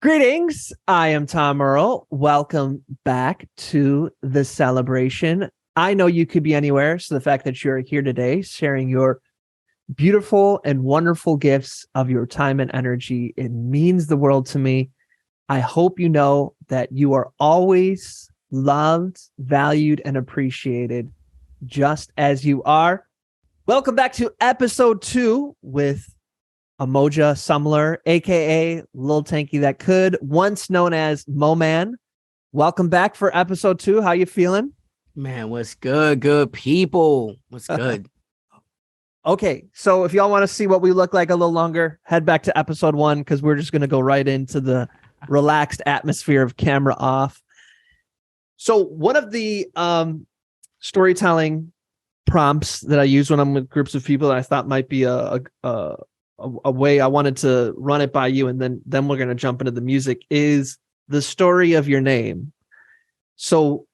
Greetings. I am Tom Earl. Welcome back to the celebration. I know you could be anywhere, so the fact that you're here today sharing your beautiful and wonderful gifts of your time and energy, it means the world to me. I hope you know that you are always loved, valued, and appreciated just as you are. Welcome back to episode 2 with Emoja Sumler, aka Lil Tankie that could, once known as Mo Man. Welcome back for episode 2. How you feeling? Man, what's good? Good people. What's good? Okay, so if y'all want to see what we look like a little longer, head back to episode 1 because we're just going to go right into the relaxed atmosphere of camera off. So one of the storytelling prompts that I use when I'm with groups of people that I thought might be a way I wanted to run it by you, and then we're going to jump into the music, is the story of your name. So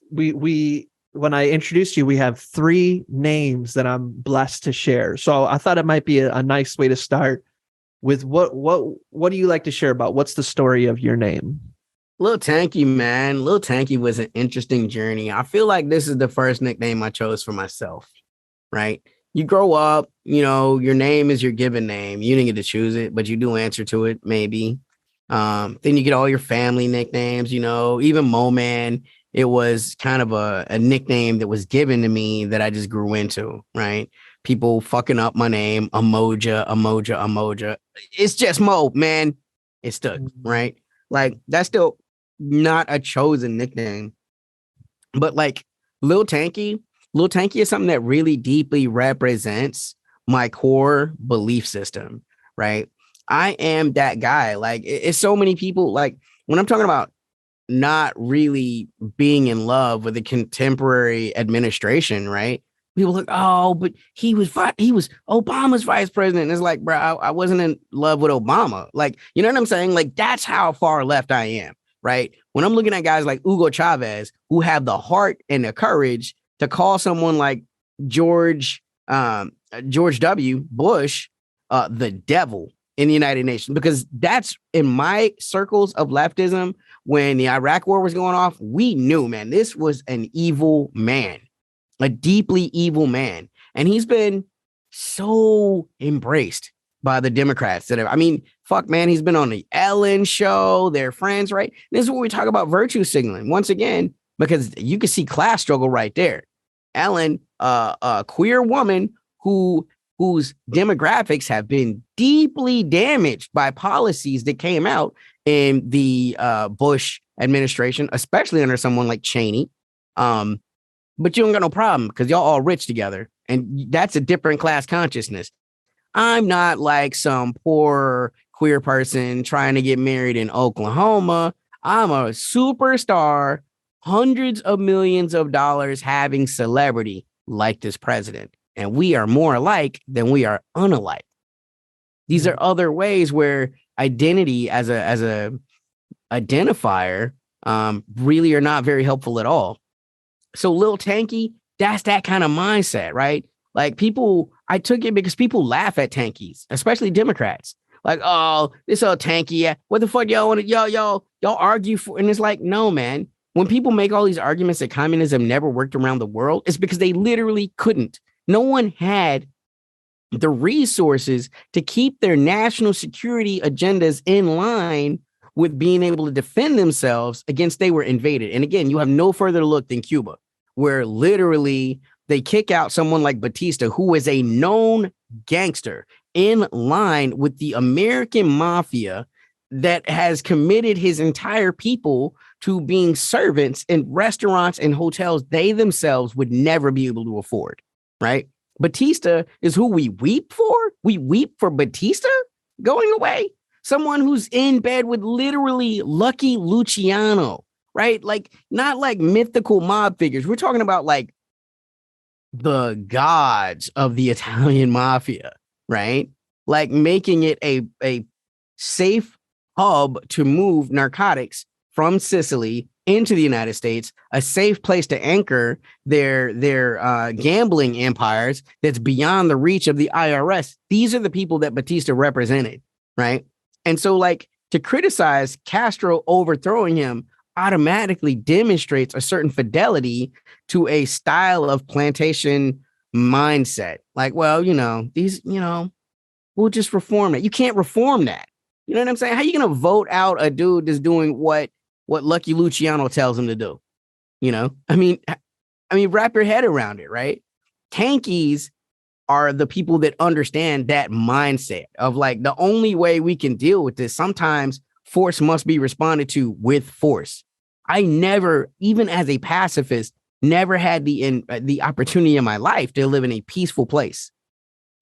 we when I introduced you, we have 3 names that I'm blessed to share. So I thought it might be a nice way to start with what do you like to share about? What's the story of your name? Lil Tankie, man. Lil Tankie was an interesting journey. I feel like this is the first nickname I chose for myself, right? You grow up, your name is your given name. You didn't get to choose it, but you do answer to it, maybe. Then you get all your family nicknames, even Mo Man. It was kind of a nickname that was given to me that I just grew into, right? People fucking up my name, Emoja. It's just Mo, man. It stuck, right? Like, that's still not a chosen nickname. But like Lil Tankie is something that really deeply represents my core belief system, right? I am that guy. Like, it's so many people, like, when I'm talking about not really being in love with the contemporary administration, right? People are like, oh, but he was Obama's vice president. And it's like, bro, I wasn't in love with Obama. Like, you know what I'm saying? Like, that's how far left I am, right? When I'm looking at guys like Hugo Chavez, who have the heart and the courage to call someone like George W. Bush the devil in the United Nations, because that's in my circles of leftism. When the Iraq war was going off, we knew, man, this was an evil man, a deeply evil man. And he's been so embraced by the Democrats fuck, man, he's been on the Ellen show, they're friends, right? This is what we talk about virtue signaling once again, because you can see class struggle right there. Ellen, a queer woman whose demographics have been deeply damaged by policies that came out in the Bush administration, especially under someone like Cheney. But you don't got no problem because y'all all rich together. And that's a different class consciousness. I'm not like some poor queer person trying to get married in Oklahoma. I'm a superstar, hundreds of millions of dollars having celebrity like this president. And we are more alike than we are unalike. These are other ways where identity as a identifier really are not very helpful at all. So Lil Tankie, that's that kind of mindset, right? Like, people, I took it because people laugh at tankies, especially Democrats. Like, oh, this old Tankie, what the fuck y'all want to, y'all argue for? And it's like, no, man. When people make all these arguments that communism never worked around the world, it's because they literally couldn't. No one had the resources to keep their national security agendas in line with being able to defend themselves against they were invaded. And again, you have no further look than Cuba, where literally they kick out someone like Batista, who is a known gangster in line with the American mafia that has committed his entire people to being servants in restaurants and hotels they themselves would never be able to afford, right? Batista is who we weep for. We weep for Batista going away. Someone who's in bed with literally Lucky Luciano, right? Like, not like mythical mob figures. We're talking about like the gods of the Italian mafia, right? Like, making it a safe hub to move narcotics from Sicily into the United States, a safe place to anchor their gambling empires that's beyond the reach of the IRS. These are the people that Batista represented, right? And so, like, To criticize Castro overthrowing him automatically demonstrates a certain fidelity to a style of plantation mindset. Like, well, we'll just reform it. You can't reform that. You know what I'm saying? How you gonna vote out a dude that's doing what Lucky Luciano tells him to do? Wrap your head around it, right? Tankies are the people that understand that mindset of like the only way we can deal with this. Sometimes force must be responded to with force. I never, even as a pacifist, never had the opportunity in my life to live in a peaceful place.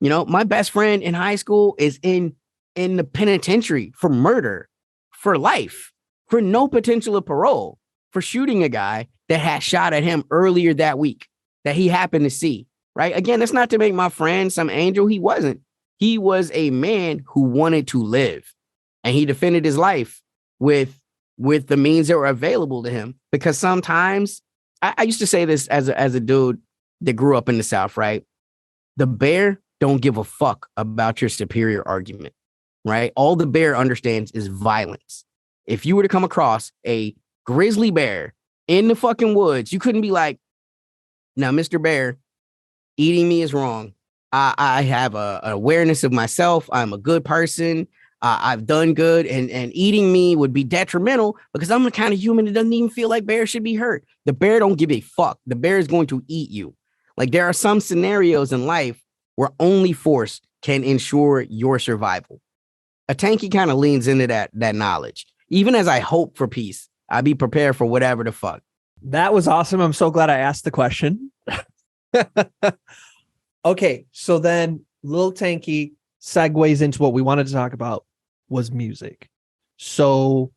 My best friend in high school is in the penitentiary for murder, for life, for no potential of parole, for shooting a guy that had shot at him earlier that week that he happened to see. Right. Again, that's not to make my friend some angel. He wasn't. He was a man who wanted to live, and he defended his life with the means that were available to him. Because sometimes I used to say this as a dude that grew up in the South. Right. The bear don't give a fuck about your superior argument. Right. All the bear understands is violence. If you were to come across a grizzly bear in the fucking woods, you couldn't be like, now, Mr. Bear, eating me is wrong. I have an awareness of myself. I'm a good person. I've done good, and eating me would be detrimental because I'm the kind of human that doesn't even feel like bears should be hurt. The bear don't give a fuck. The bear is going to eat you. Like, there are some scenarios in life where only force can ensure your survival. A Tankie kind of leans into that knowledge. Even as I hope for peace, I be prepared for whatever the fuck. That was awesome. I'm so glad I asked the question. Okay, so then Lil Tankie segues into what we wanted to talk about was music. So,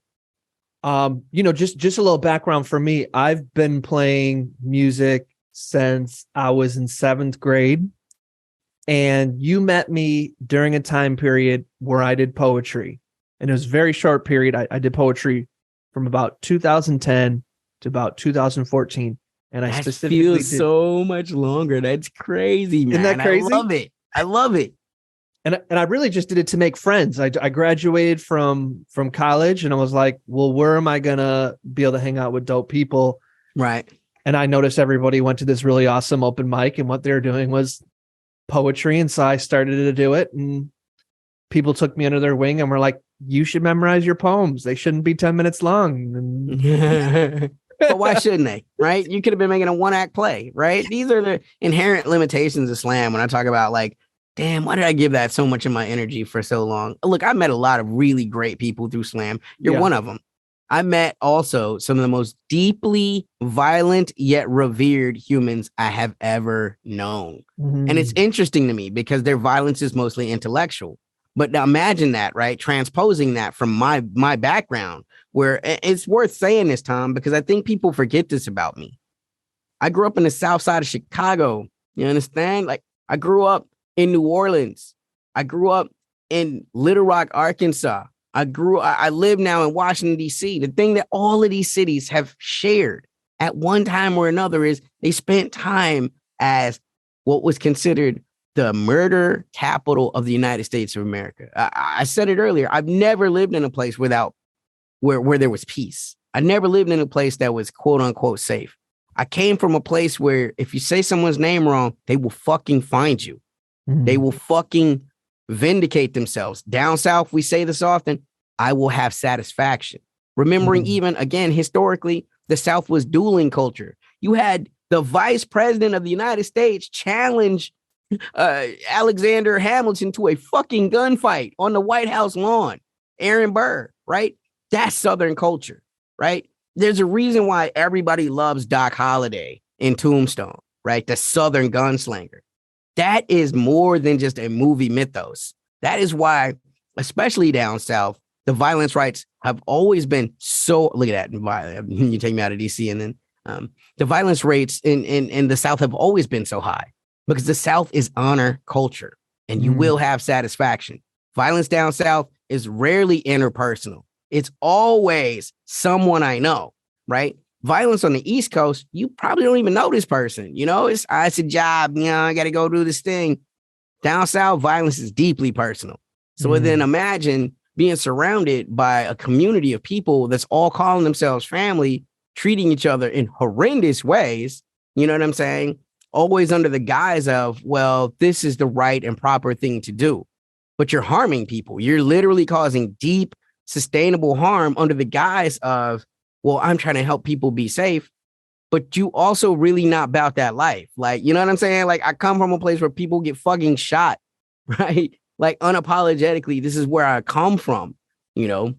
just a little background for me. I've been playing music since I was in 7th grade, and you met me during a time period where I did poetry, and it was a very short period. I did poetry from about 2010 to about 2014. And I specifically feels so much longer. That's crazy, man. Isn't that crazy? I love it. And I really just did it to make friends. I graduated from college, and I was like, well, where am I gonna be able to hang out with dope people? Right. And I noticed everybody went to this really awesome open mic, and what they were doing was poetry. And so I started to do it, and people took me under their wing and were like, you should memorize your poems. They shouldn't be 10 minutes long. And but why shouldn't they? Right? You could have been making a 1-act play, right? These are the inherent limitations of slam. When I talk about like, damn, why did I give that so much of my energy for so long? Look, I met a lot of really great people through slam. You're one of them. I met also some of the most deeply violent yet revered humans I have ever known. And it's interesting to me because their violence is mostly intellectual. But now imagine that, right? Transposing that from my background, where it's worth saying this, Tom, because I think people forget this about me. I grew up in the South Side of Chicago. You understand? Like, I grew up in New Orleans. I grew up in Little Rock, Arkansas. I live now in Washington, D.C. The thing that all of these cities have shared at one time or another is they spent time as what was considered the murder capital of the United States of America. I said it earlier. I've never lived in a place where there was peace. I never lived in a place that was quote unquote safe. I came from a place where if you say someone's name wrong, they will fucking find you. They will fucking vindicate themselves. Down south, we say this often, I will have satisfaction. Remembering even, again, historically, the South was dueling culture. You had the vice president of the United States challenge Alexander Hamilton to a fucking gunfight on the White House lawn. Aaron Burr, right? That's Southern culture, right? There's a reason why everybody loves Doc Holliday in Tombstone, right? The Southern gunslinger. That is more than just a movie mythos. That is why, especially down south, the violence rates have always been so. Look at that. You take me out of DC, and then the violence rates in the South have always been so high because the South is honor culture, and you will have satisfaction. Violence down south is rarely interpersonal. It's always someone I know, right? Violence on the East Coast, you probably don't even know this person. You know, it's a job. You know, I got to go do this thing. Down south, violence is deeply personal. So then imagine being surrounded by a community of people that's all calling themselves family, treating each other in horrendous ways. You know what I'm saying? Always under the guise of, well, this is the right and proper thing to do. But you're harming people. You're literally causing deep, sustainable harm under the guise of, well, I'm trying to help people be safe. But you also really not about that life. Like, you know what I'm saying? Like, I come from a place where people get fucking shot, right? Like, unapologetically, this is where I come from, you know?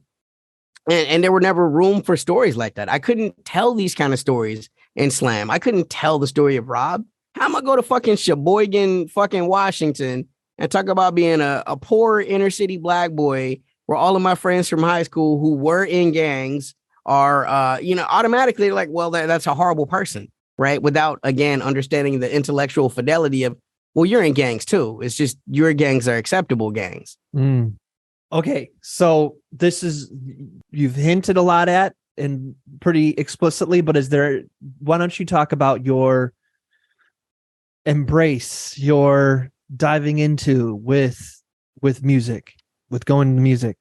And there were never room for stories like that. I couldn't tell these kind of stories in slam. I couldn't tell the story of Rob. How am I go to fucking Sheboygan, fucking Washington, and talk about being a poor inner city black boy where all of my friends from high school who were in gangs are, automatically like, well, that's a horrible person, right? Without, again, understanding the intellectual fidelity of, well, you're in gangs too. It's just your gangs are acceptable gangs. Mm. Okay, so you've hinted a lot at and pretty explicitly, but why don't you talk about your embrace, your diving into with music, with going to music?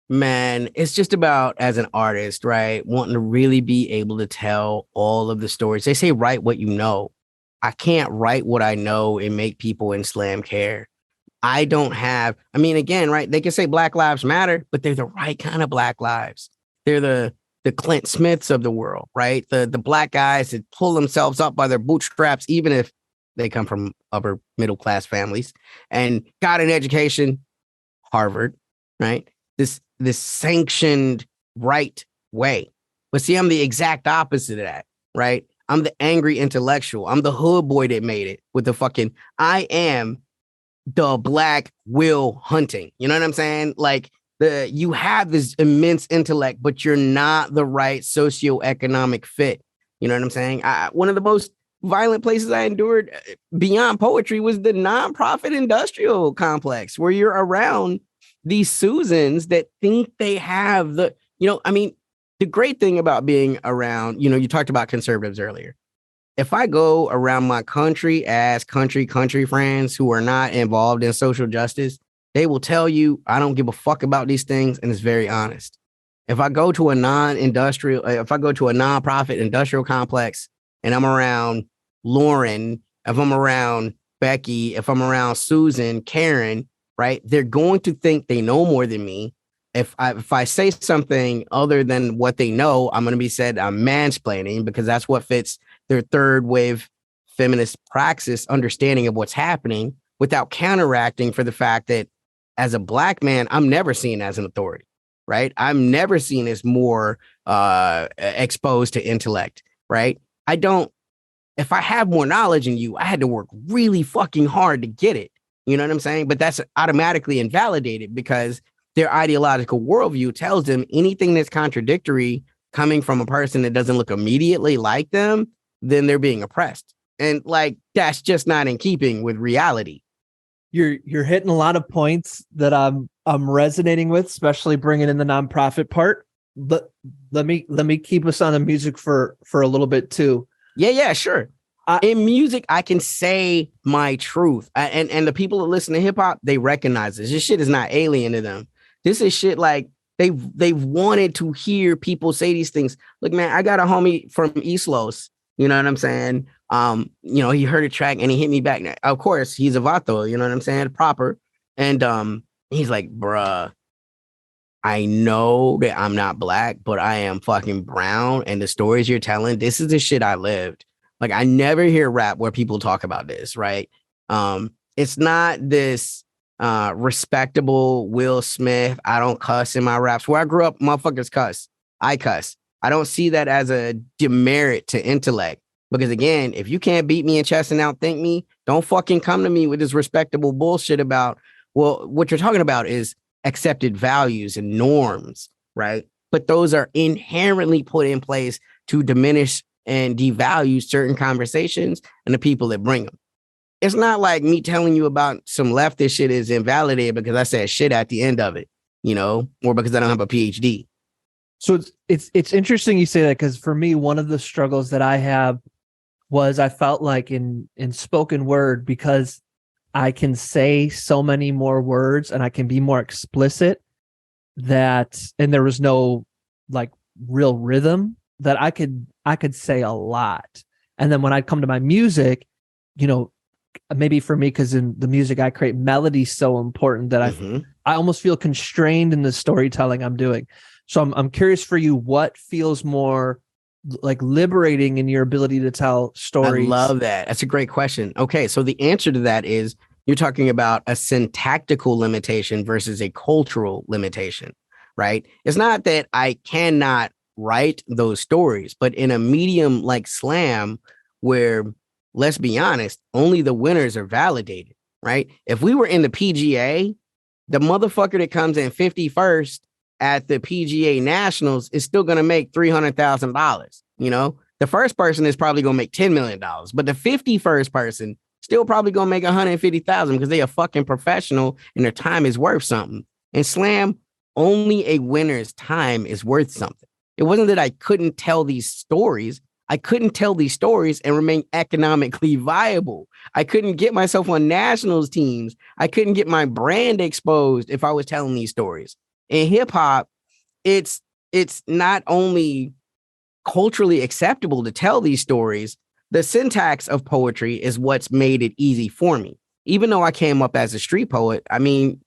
Man, it's just about, as an artist, right, wanting to really be able to tell all of the stories. They say write what you know. I can't write what I know and make people in slam care. Again, right, they can say Black Lives Matter, but they're the right kind of Black lives. They're the Clint Smiths of the world, right? The black guys that pull themselves up by their bootstraps, even if they come from upper middle class families and got an education, Harvard, right? This sanctioned right way. But see, I'm the exact opposite of that, right? I'm the angry intellectual. I'm the hood boy that made it with the fucking, I am the Black Will Hunting. You know what I'm saying? Like, you have this immense intellect, but you're not the right socioeconomic fit. You know what I'm saying? One of the most violent places I endured beyond poetry was the nonprofit industrial complex, where you're around these Susans that think they have the great thing about being around, you talked about conservatives earlier. If I go around my country friends who are not involved in social justice, they will tell you, I don't give a fuck about these things. And it's very honest. If I go to a nonprofit industrial complex and I'm around Lauren, if I'm around Becky, if I'm around Susan, Karen, right, they're going to think they know more than me. If I say something other than what they know, I'm going to be said I'm mansplaining, because that's what fits their third wave feminist praxis understanding of what's happening, without counteracting for the fact that as a Black man, I'm never seen as an authority, right? I'm never seen as more exposed to intellect, right? If I have more knowledge than you, I had to work really fucking hard to get it. You know what I'm saying? But that's automatically invalidated because their ideological worldview tells them anything that's contradictory coming from a person that doesn't look immediately like them, then they're being oppressed. And like, that's just not in keeping with reality. You're hitting a lot of points that I'm resonating with, especially bringing in the nonprofit part. But let me keep us on the music for a little bit too. Yeah, sure. In music, I can say my truth, and the people that listen to hip hop, they recognize this. This shit is not alien to them. This is shit like they've wanted to hear people say these things. Look, man, I got a homie from East Los. You know what I'm saying? He heard a track and he hit me back. Of course, he's a vato. You know what I'm saying? Proper. And he's like, bruh, I know that I'm not Black, but I am fucking brown. And the stories you're telling, this is the shit I lived. Like, I never hear rap where people talk about this, right? It's not this respectable Will Smith, I don't cuss in my raps. Where I grew up, motherfuckers cuss. I cuss. I don't see that as a demerit to intellect. Because again, if you can't beat me in chess and outthink me, don't fucking come to me with this respectable bullshit about, well, what you're talking about is accepted values and norms, right? But those are inherently put in place to diminish and devalue certain conversations and the people that bring them. It's not like me telling you about some leftist shit is invalidated because I said shit at the end of it, or because I don't have a PhD. So it's interesting you say that, because for me, one of the struggles that I have was I felt like in spoken word, because I can say so many more words and I can be more explicit, that, and there was no like real rhythm, that I could say a lot. And then when I come to my music, you know, maybe for me, because in the music I create, melody's so important that Mhm. I almost feel constrained in the storytelling I'm doing. So I'm curious for you, what feels more like liberating in your ability to tell I stories? love that. That's a great question. Okay, so the answer to that is you're talking about a syntactical limitation versus a cultural limitation, right? It's not that I cannot write those stories, but in a medium like slam, where, let's be honest, only the winners are validated, right? If we were in the PGA, the motherfucker that comes in 51st at the PGA Nationals is still going to make $300,000. You know, the first person is probably going to make $10 million, but the 51st person still probably going to make 150,000 because they a fucking professional and their time is worth something. And slam, only a winner's time is worth something. It wasn't that I couldn't tell these stories. I couldn't tell these stories and remain economically viable. I couldn't get myself on nationals teams. I couldn't get my brand exposed if I was telling these stories. In hip hop, it's not only culturally acceptable to tell these stories, the syntax of poetry is what's made it easy for me. Even though I came up as a street poet, I mean,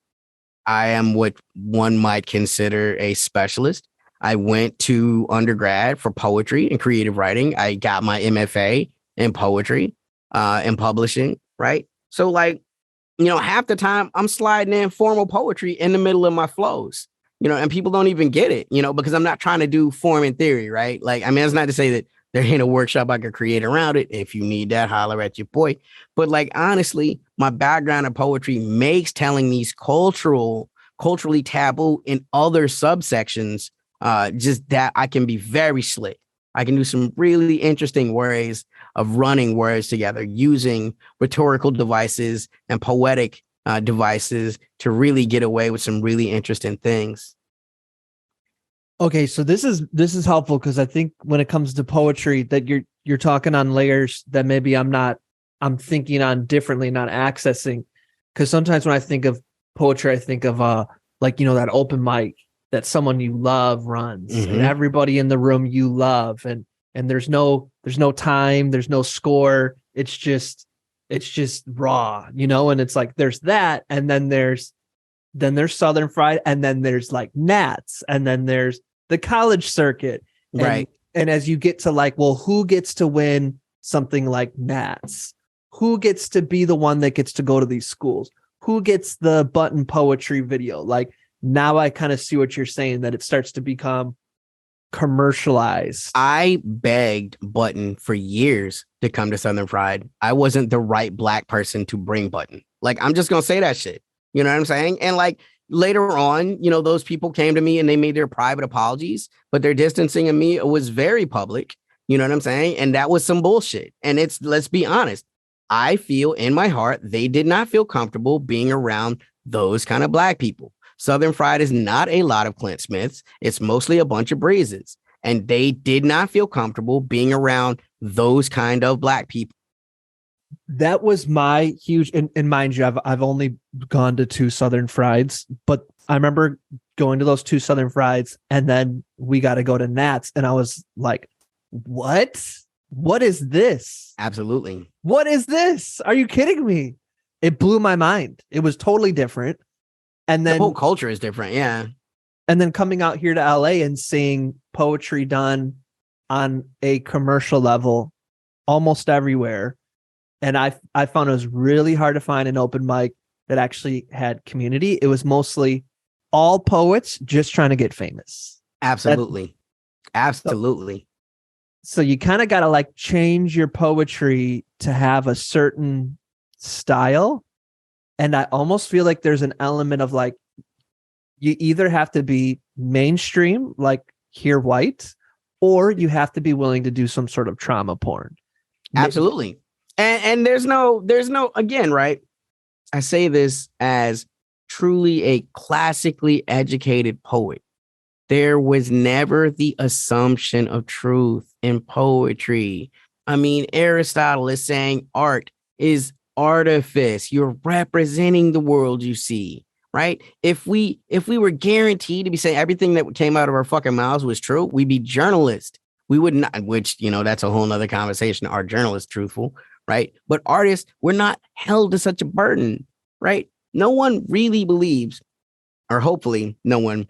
I am what one might consider a specialist. I went to undergrad for poetry and creative writing. I got my MFA in poetry and publishing, right? So, like, half the time I'm sliding in formal poetry in the middle of my flows, and people don't even get it, because I'm not trying to do form and theory, right? Like, I mean, it's not to say that there ain't a workshop I could create around it. If you need that, holler at your boy. But like, honestly, my background in poetry makes telling these culturally taboo in other subsections, just that I can be very slick. I can do some really interesting ways of running words together using rhetorical devices and poetic devices to really get away with some really interesting things. Okay, so this is helpful, because I think when it comes to poetry, that you're talking on layers that maybe I'm thinking on differently, not accessing. Because sometimes when I think of poetry, I think of like, that open mic that someone you love runs, and Mm-hmm. everybody in the room you love, and there's no time, there's no score. It's just raw, and it's like there's that, and then there's Southern Fried, and then there's like Nats, and then there's the college circuit. And Right. and as you get to like, well, who gets to win something like Nats? Who gets to be the one that gets to go to these schools? Who gets the button poetry video? Like, now I kind of see what you're saying, that it starts to become commercialized. I begged Button for years to come to Southern Fried. I wasn't the right Black person to bring Button. Like, I'm just going to say that shit. You know what I'm saying? And like, later on, those people came to me and they made their private apologies, but their distancing of me was very public. You know what I'm saying? And that was some bullshit. And let's be honest, I feel in my heart they did not feel comfortable being around those kind of Black people. Southern Fried is not a lot of Clint Smiths. It's mostly a bunch of breezes. And they did not feel comfortable being around those kind of Black people. That was my huge, and mind you, I've only gone to two Southern Frieds, but I remember going to those two Southern Frieds, and then we got to go to Nats, and I was like, what? What is this? Absolutely. What is this? Are you kidding me? It blew my mind. It was totally different. And The whole then culture is different. Yeah. coming out here to LA and seeing poetry done on a commercial level almost everywhere. And I found it was really hard to find an open mic that actually had community. It was mostly all poets just trying to get famous. Absolutely. So, Absolutely. so you kind of got to like change your poetry to have a certain style. And I almost feel like there's an element of like, you either have to be mainstream, like Here White, or you have to be willing to do some sort of trauma porn. Absolutely. And there's no again, right? I say this as truly a classically educated poet. There was never the assumption of truth in poetry. I mean, Aristotle is saying art is artifice. You're representing the world you see, right? If we were guaranteed to be saying everything that came out of our fucking mouths was true, we'd be journalists. We would not, which, that's a whole nother conversation. Are journalists truthful, right? But artists, we're not held to such a burden, right? No one really believes, or hopefully no one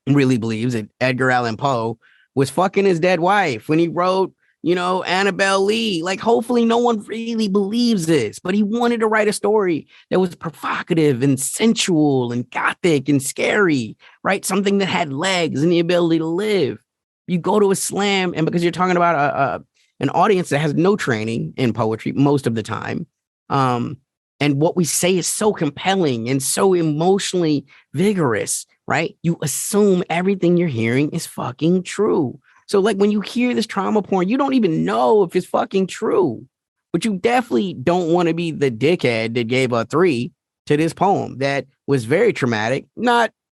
really believes, that Edgar Allan Poe was fucking his dead wife when he wrote, Annabelle Lee. Like, hopefully no one really believes this, but he wanted to write a story that was provocative and sensual and gothic and scary, right? Something that had legs and the ability to live. You go to a slam, and because you're talking about an audience that has no training in poetry most of the time, and what we say is so compelling and so emotionally vigorous, right? You assume everything you're hearing is fucking true. So like when you hear this trauma porn, you don't even know if it's fucking true, but you definitely don't want to be the dickhead that gave a 3 to this poem that was very traumatic.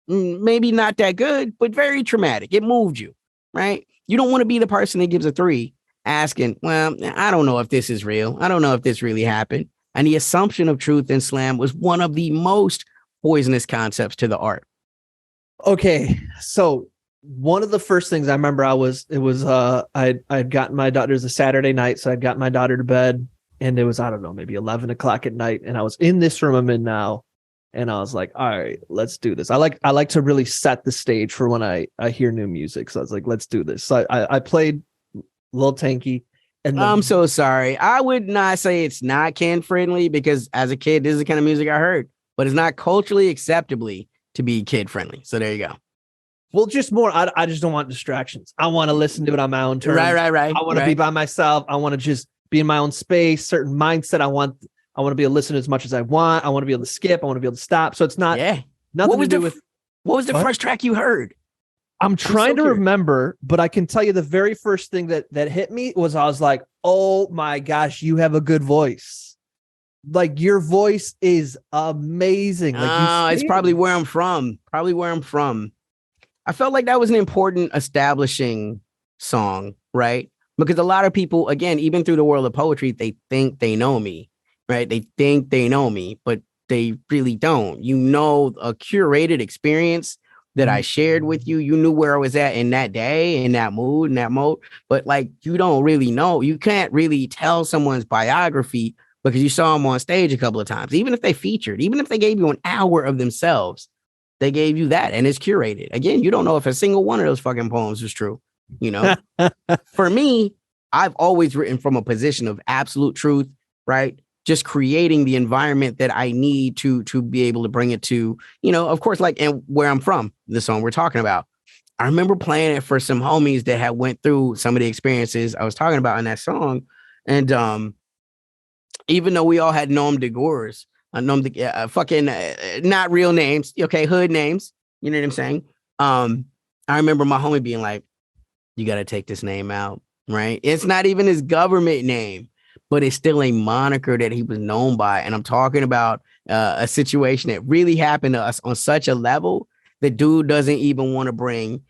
Maybe not that good, but very traumatic. It moved you, right? You don't want to be the person that gives a 3 asking, well, I don't know if this is real. I don't know if this really happened. And the assumption of truth in slam was one of the most poisonous concepts to the art. Okay, so one of the first things I remember, I'd gotten my daughter, it was a Saturday night, so I'd got my daughter to bed, and it was, I don't know, maybe 11 o'clock at night, and I was in this room I'm in now, and I was like, all right, let's do this. I like to really set the stage for when I hear new music, so I was like, let's do this. So I played Lil Tankie. And I'm so sorry. I would not say it's not kid friendly, because as a kid, this is the kind of music I heard, but it's not culturally acceptably to be kid friendly. So there you go. Well, just more, I just don't want distractions. I want to listen to it on my own terms. Right. I want to be by myself. I want to just be in my own space, certain mindset. I want to be able to listen as much as I want. I want to be able to skip. I want to be able to stop. So it's not nothing to do with. What was the first track you heard? I'm trying to remember, but I can tell you the very first thing that hit me was, I was like, oh my gosh, you have a good voice. Like, your voice is amazing. Like, it's probably where I'm from. I felt like that was an important establishing song, right? Because a lot of people, again, even through the world of poetry, they think they know me, right? They think they know me, but they really don't. A curated experience that I shared with you. You knew where I was at in that day, in that mood, in that mode. But like, you don't really know. You can't really tell someone's biography because you saw them on stage a couple of times. Even if they featured, even if they gave you an hour of themselves, they gave you that, and it's curated. Again, you don't know if a single one of those fucking poems was true. For me, I've always written from a position of absolute truth, right? Just creating the environment that I need to be able to bring it to, of course, like, and where I'm from, the song we're talking about. I remember playing it for some homies that had went through some of the experiences I was talking about in that song. And even though we all had nom de gores, not real names, okay, hood names, you know what I'm saying? I remember my homie being like, you got to take this name out, right? It's not even his government name, but it's still a moniker that he was known by. And I'm talking about a situation that really happened to us on such a level that dude doesn't even want to bring,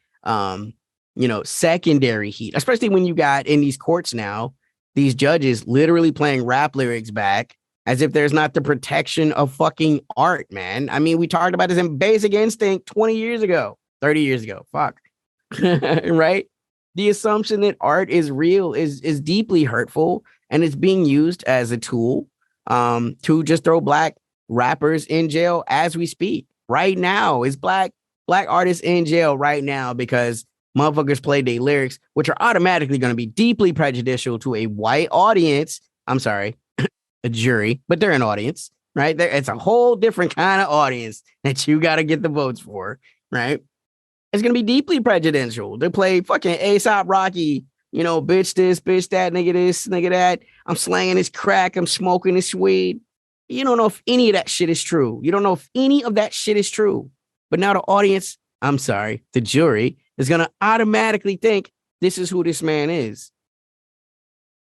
secondary heat, especially when you got in these courts now, these judges literally playing rap lyrics back as if there's not the protection of fucking art, man. I mean, we talked about this in Basic Instinct 20 years ago, 30 years ago. Fuck. Right? The assumption that art is real is deeply hurtful, and it's being used as a tool to just throw black rappers in jail as we speak. Right now, is black artists in jail right now because motherfuckers played their lyrics, which are automatically going to be deeply prejudicial to a white audience. I'm sorry, a jury, but they're an audience, right? It's a whole different kind of audience that you got to get the votes for, right? It's going to be deeply prejudicial. They play fucking A$AP Rocky, bitch this, bitch that, nigga this, nigga that. I'm slanging this crack. I'm smoking this weed. You don't know if any of that shit is true. You don't know if any of that shit is true. But now the audience, I'm sorry, the jury is going to automatically think this is who this man is.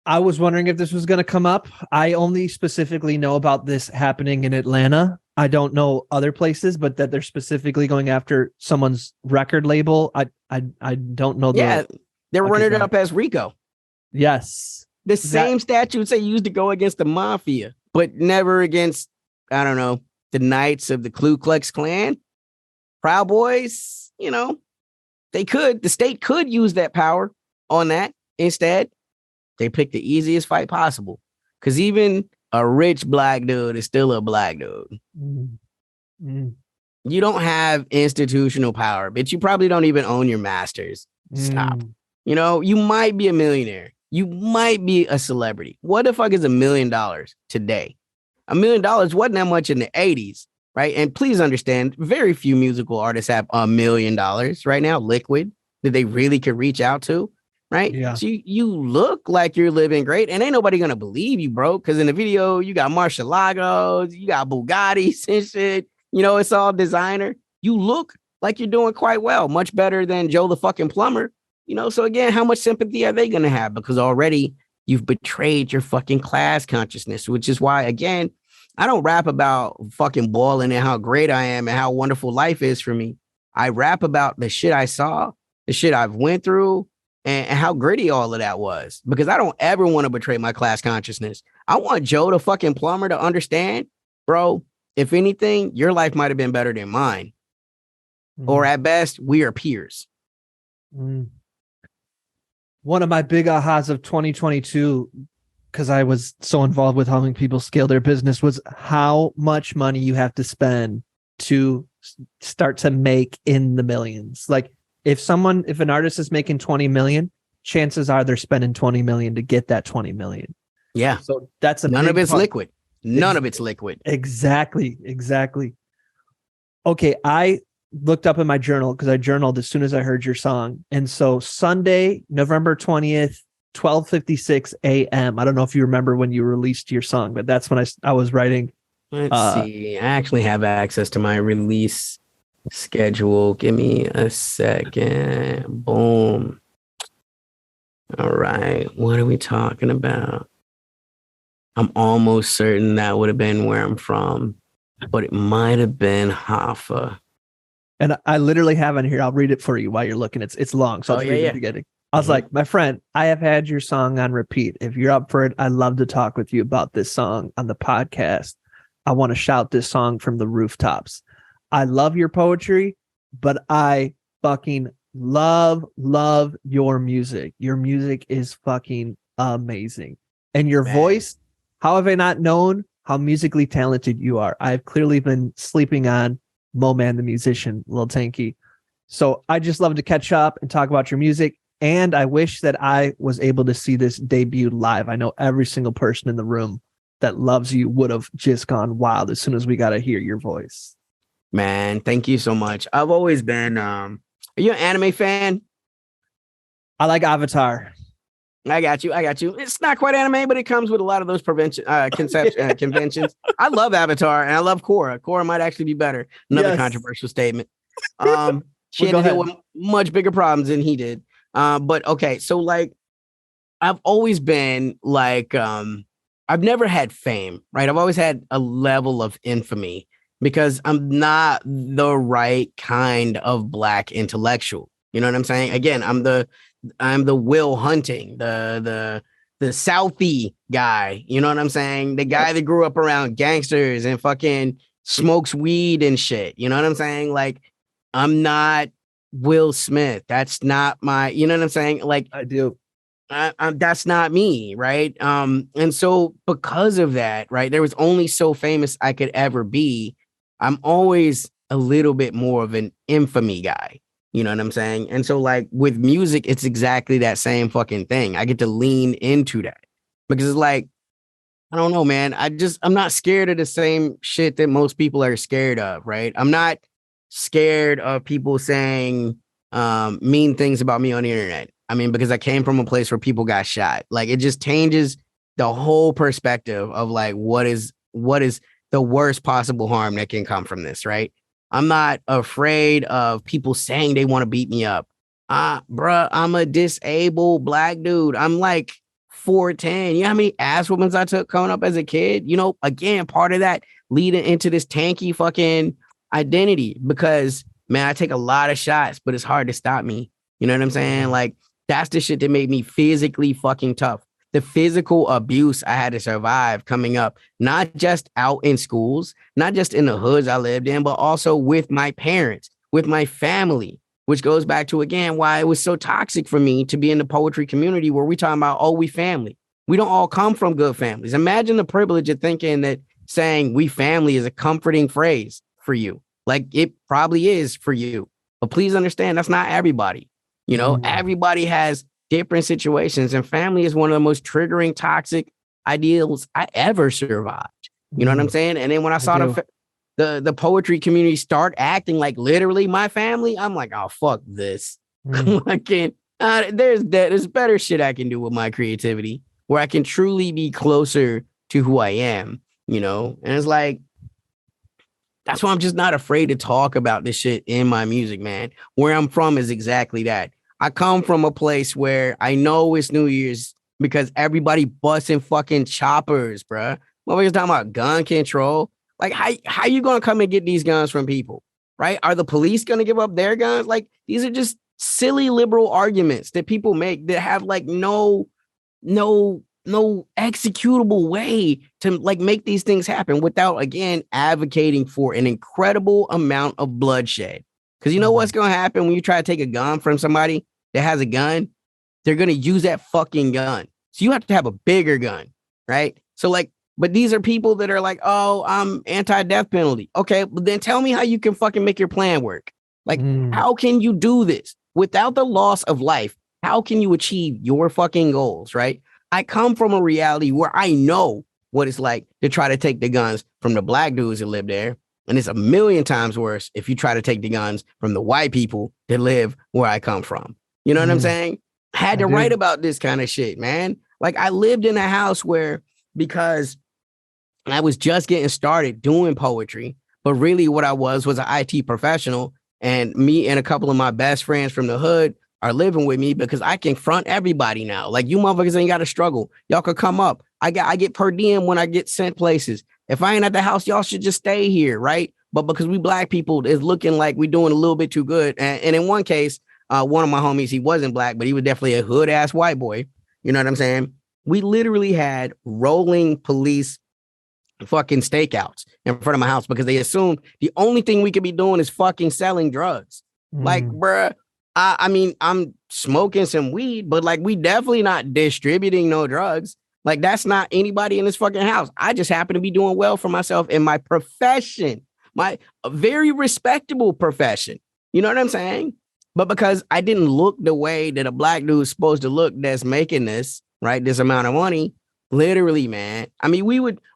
I was wondering if this was going to come up. I only specifically know about this happening in Atlanta. I don't know other places, but that they're specifically going after someone's record label. I don't know. Yeah, they're running it up as RICO. Yes. The same statutes they used to go against the mafia, but never against, I don't know, the Knights of the Ku Klux Klan, Proud Boys, the state could use that power on that. Instead, they picked the easiest fight possible. Because even a rich black dude is still a black dude. You don't have institutional power, but you probably don't even own your masters. Stop. You might be a millionaire. You might be a celebrity. What the fuck is $1 million today? $1 million wasn't that much in the 80s, right? And please understand, very few musical artists have $1 million right now, liquid, that they really could reach out to, right? Yeah. So you look like you're living great, and ain't nobody gonna believe you, bro, because in the video, you got Murcielagos, you got Bugattis and shit. It's all designer. You look like you're doing quite well, much better than Joe the fucking plumber. So again, how much sympathy are they going to have? Because already you've betrayed your fucking class consciousness, which is why, again, I don't rap about fucking balling and how great I am and how wonderful life is for me. I rap about the shit I saw, the shit I've went through, and how gritty all of that was. Because I don't ever want to betray my class consciousness. I want Joe the fucking plumber to understand, bro, if anything, your life might have been better than mine. Or at best, we are peers. One of my big ahas of 2022, because I was so involved with helping people scale their business, was how much money you have to spend to start to make in the millions. Like if an artist is making 20 million, chances are they're spending 20 million to get that 20 million. Yeah. So that's none of it's liquid. None of it's liquid. Exactly. Okay. I looked up in my journal because I journaled as soon as I heard your song. And so Sunday, November 20th, 12:56 a.m. I don't know if you remember when you released your song, but that's when I was writing. Let's see. I actually have access to my release schedule. Give me a second. Boom. All right. What are we talking about? I'm almost certain that would have been where I'm from, but it might have been Hoffa. And I literally have it here. I'll read it for you while you're looking. It's long, so I'll read the beginning. I was like, my friend, I have had your song on repeat. If you're up for it, I'd love to talk with you about this song on the podcast. I want to shout this song from the rooftops. I love your poetry, but I fucking love your music. Your music is fucking amazing. And your voice, how have I not known how musically talented you are? I've clearly been sleeping on Mo Man the musician, Lil Tankie. So I just love to catch up and talk about your music. And I wish that I was able to see this debut live. I know every single person in the room that loves you would have just gone wild as soon as we got to hear your voice. Man, thank you so much. I've always been, are you an anime fan? I like Avatar. I got you. It's not quite anime, but it comes with a lot of those conventions. I love Avatar and I love Korra. Korra might actually be better. Another controversial statement. She had to deal with much bigger problems than he did. But okay, so like I've always been like I've never had fame, right? I've always had a level of infamy because I'm not the right kind of Black intellectual. You know what I'm saying? Again, I'm the Will Hunting, the Southie guy. You know what I'm saying? The guy that grew up around gangsters and fucking smokes weed and shit. You know what I'm saying? Like, I'm not Will Smith. That's not my, you know what I'm saying? Like, I do. That's not me, right? And so because of that, right, there was only so famous I could ever be. I'm always a little bit more of an infamy guy. You know what I'm saying? And so like with music, it's exactly that same fucking thing. I get to lean into that because it's like, I don't know, man. I'm not scared of the same shit that most people are scared of, right? I'm not scared of people saying mean things about me on the internet. I mean, because I came from a place where people got shot. Like it just changes the whole perspective of like what is the worst possible harm that can come from this, right? I'm not afraid of people saying they want to beat me up. Bruh, I'm a disabled Black dude. I'm like 4'10". You know how many ass whoopings I took coming up as a kid? You know, again, part of that leading into this tanky fucking identity because, man, I take a lot of shots, but it's hard to stop me. You know what I'm saying? Like, that's the shit that made me physically fucking tough. the physical abuse I had to survive coming up, not just out in schools, not just in the hoods I lived in, but also with my parents, with my family, which goes back to, again, why it was so toxic for me to be in the poetry community where we talking about, oh, we family. We don't all come from good families. Imagine the privilege of thinking that saying we family is a comforting phrase for you. Like it probably is for you. But please understand, that's not everybody. You know, everybody has different situations, and family is one of the most triggering, toxic ideals I ever survived. You know what I'm saying? And then when I saw the poetry community start acting like literally my family, I'm like, oh, fuck this. I can't. There's better shit I can do with my creativity where I can truly be closer to who I am, you know? And it's like, that's why I'm just not afraid to talk about this shit in my music, man. Where I'm from is exactly that. I come from a place where I know it's New Year's because everybody busting fucking choppers, bruh. Motherfuckers talking about gun control. Like, how you gonna come and get these guns from people, right? Are the police gonna give up their guns? Like, these are just silly liberal arguments that people make that have like no executable way to like make these things happen without, again, advocating for an incredible amount of bloodshed. Because you know what's going to happen when you try to take a gun from somebody that has a gun? They're going to use that fucking gun. So you have to have a bigger gun, right? So like, but these are people that are like, oh, I'm anti-death penalty. Okay, but then tell me how you can fucking make your plan work. Like, how can you do this without the loss of life? How can you achieve your fucking goals, right? I come from a reality where I know what it's like to try to take the guns from the black dudes that live there. And it's a million times worse if you try to take the guns from the white people that live where I come from. You know what I'm saying? I had to write about this kind of shit, man. Like I lived in a house where, because I was just getting started doing poetry, but really what I was an IT professional, and me and a couple of my best friends from the hood are living with me because I can front everybody now. Like, you motherfuckers ain't got to struggle. Y'all could come up. I get per diem when I get sent places. If I ain't at the house, y'all should just stay here, right? But because we black people, it's looking like we're doing a little bit too good. And in one case, one of my homies, he wasn't black, but he was definitely a hood ass white boy. You know what I'm saying? We literally had rolling police fucking stakeouts in front of my house because they assumed the only thing we could be doing is fucking selling drugs. Like, bruh, I mean, I'm smoking some weed, but like, we definitely not distributing no drugs. Like, that's not anybody in this fucking house. I just happen to be doing well for myself in my profession, my very respectable profession. You know what I'm saying? But because I didn't look the way that a black dude is supposed to look that's making this, right, this amount of money, literally, man. I mean,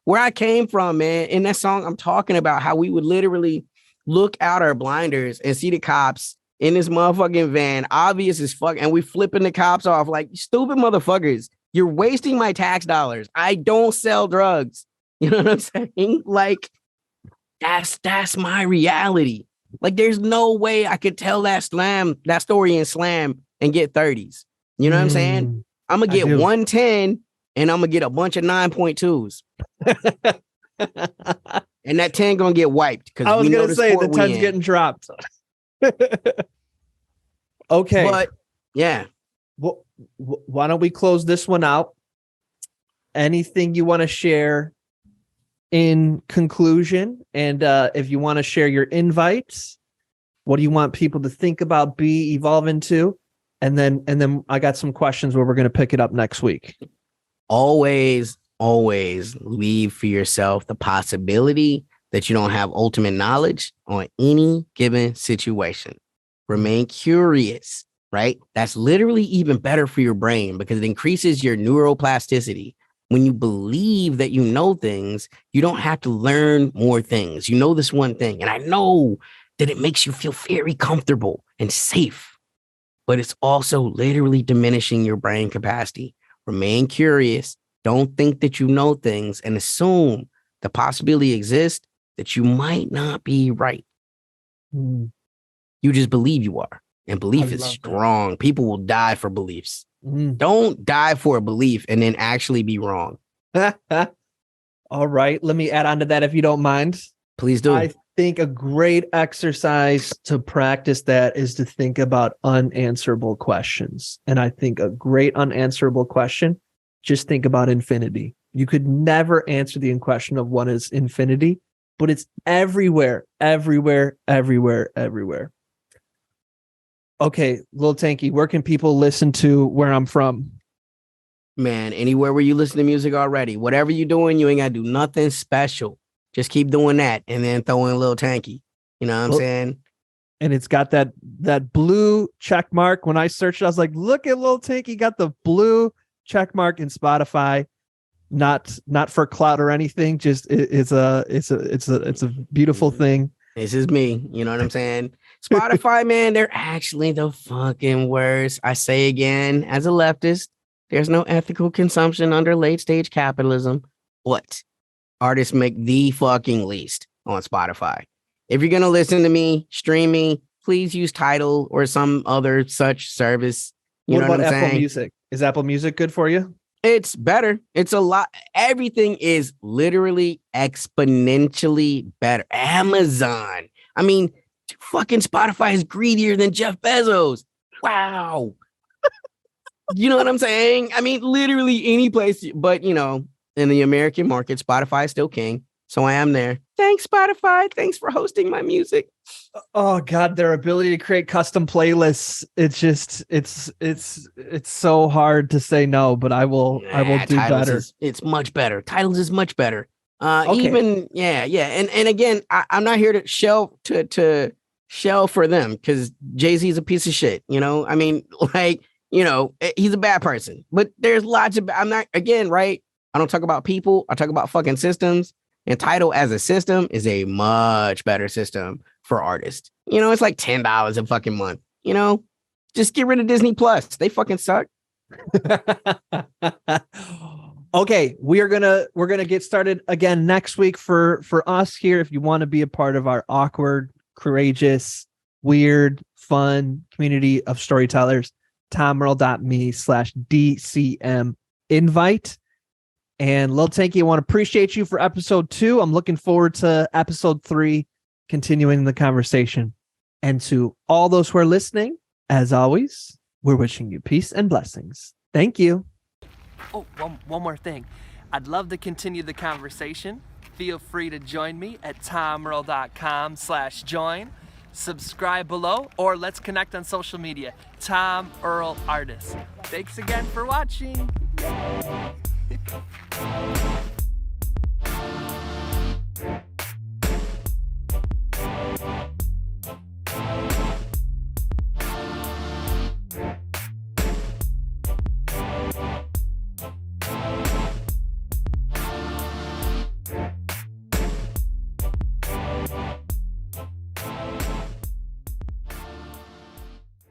where I came from, man, in that song, I'm talking about how we would literally look out our blinders and see the cops in this motherfucking van, obvious as fuck, and we flipping the cops off like, stupid motherfuckers, you're wasting my tax dollars. I don't sell drugs. You know what I'm saying? Like, that's my reality. Like, there's no way I could tell that story in slam and get 30s. You know what I'm saying? I'm gonna get 110 and I'm gonna get a bunch of 9.2s. And that 10 gonna get wiped because I was gonna say the 10's getting dropped. Okay. But yeah. Well, why don't we close this one out? Anything you want to share in conclusion? And if you want to share your invites, what do you want people to think about, evolve into? And then I got some questions where we're going to pick it up next week. Always leave for yourself the possibility that you don't have ultimate knowledge on any given situation. Remain curious, right? That's literally even better for your brain because it increases your neuroplasticity. When you believe that you know things, you don't have to learn more things. You know this one thing. And I know that it makes you feel very comfortable and safe, but it's also literally diminishing your brain capacity. Remain curious. Don't think that you know things and assume the possibility exists that you might not be right. You just believe you are. And belief is strong. That. People will die for beliefs. Don't die for a belief and then actually be wrong. All right. Let me add on to that if you don't mind. Please do. I think a great exercise to practice that is to think about unanswerable questions. And I think a great unanswerable question just think about infinity. You could never answer the question of what is infinity, but it's everywhere, everywhere, everywhere, everywhere. Okay, Lil Tankie, where can people listen to Where I'm From? Man, anywhere where you listen to music already, whatever you're doing, you ain't got to do nothing special. Just keep doing that and then throw in Lil Tankie. You know what I'm saying? And it's got that blue check mark. When I searched, I was like, look at Lil Tankie got the blue check mark in Spotify. Not for clout or anything. Just it's a beautiful thing. This is me. You know what I'm saying? Spotify, man, they're actually the fucking worst. I say again, as a leftist, there's no ethical consumption under late stage capitalism. But artists make the fucking least on Spotify. If you're gonna listen to me, stream me, please use Tidal or some other such service. You know what I'm Apple saying? Music? Is Apple Music good for you? It's better. It's a lot. Everything is literally exponentially better. Amazon. I mean, fucking Spotify is greedier than Jeff Bezos. Wow. You know what I'm saying? I mean, literally any place, but you know, in the American market, Spotify is still king. So I am there. Thanks, Spotify. Thanks for hosting my music. Oh God, their ability to create custom playlists. It's just it's so hard to say no, but I will do better. It's much better. Titles is much better. Okay. Even And again, I'm not here to shell for them because Jay-Z is a piece of shit. You know, I mean, like, you know, he's a bad person, but there's lots of, I'm not, again, right? I don't talk about people. I talk about fucking systems. And Tidal as a system is a much better system for artists. You know, it's like $10 a fucking month. You know, just get rid of Disney Plus. They fucking suck. Okay, we're gonna get started again next week for us here. If you want to be a part of our awkward, courageous, weird, fun community of storytellers, TomMerle.me/DCM invite. And Lil Tankie, I want to appreciate you for episode 2. I'm looking forward to episode 3, continuing the conversation. And to all those who are listening, as always, we're wishing you peace and blessings. Thank you. Oh, one more thing. I'd love to continue the conversation. Feel free to join me at TomEarl.com/join. Subscribe below, or let's connect on social media. Tom Earl Artist. Thanks again for watching.